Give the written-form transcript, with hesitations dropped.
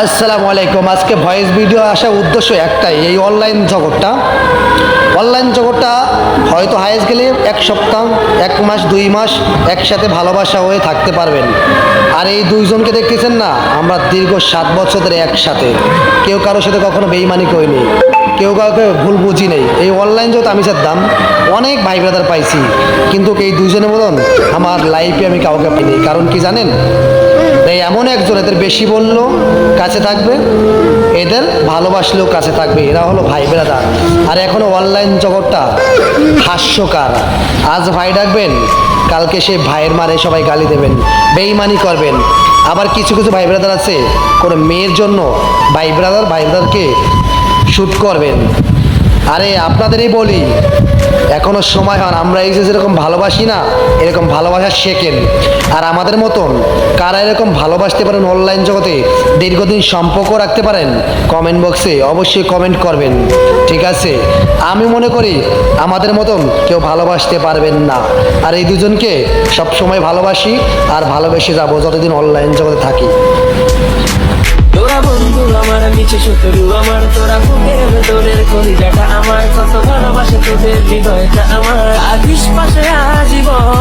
আসসালামু আলাইকুম। আজকে ভয়েস ভিডিও আসার উদ্দেশ্য একটাই, এই অনলাইন জগৎটা হয়তো হাইস্ট গেলে এক সপ্তাহ, এক মাস, 2 মাস একসাথে ভালোবাসা হয়ে থাকতে পারবেন। আর এই দুইজনকে দেখতেছেন না, আমরা দীর্ঘ 7 বছর ধরে একসাথে, কেউ কারোর সাথে কখনো বেইমানি করিনি, কেউ কাউকে ভুল বুঝি নেই। এই অনলাইন জগৎ আমি দাম অনেক ভাই ব্রাদার পাইছি, কিন্তু এই দুইজনের মতন আমার লাইফে আমি কাউকে পাইনি। কারণ কি জানেন, এই এমন একজন, এদের বেশি বললেও কাছে থাকবে, এদের ভালোবাসলেও কাছে থাকবে। এরা হলো ভাই ব্রাদার। আর এখনো অনলাইন জগৎটা হাস্যকর। আজ ভাই ডাকবেন, কালকে সে ভাইয়ের মারে সবাই গালি দেবেন, বেইমানি করবেন। আবার কিছু কিছু ভাই ব্রাদার আছে, কোনো মেয়ের জন্য ভাই ব্রাদারকে শ্যুট করবেন। আরে আপনাদেরই বলি, এখনো সময় হন, আমরা এই যে যেরকম ভালোবাসি না, এরকম ভালোবাসা শেখেন। আর আমাদের মতন কারা এরকম ভালোবাসতে পারেন, অনলাইন জগতে দীর্ঘদিন সম্পর্ক রাখতে পারেন, কমেন্ট বক্সে অবশ্যই কমেন্ট করবেন, ঠিক আছে? আমি মনে করি আমাদের মতন কেউ ভালোবাসতে পারবেন না। আর এই দুজনকে সবসময় ভালোবাসি আর ভালোবেসে যাবো যতদিন অনলাইন জগতে থাকি। তোরা বন্ধু আমার, নিচে শত্রু আমার, তোরা বুকের ভেতরের কলিজাটা আমার, কত ভালোবাসে তোদের হৃদয়টা আমার, আজিস পাশে আজীবন।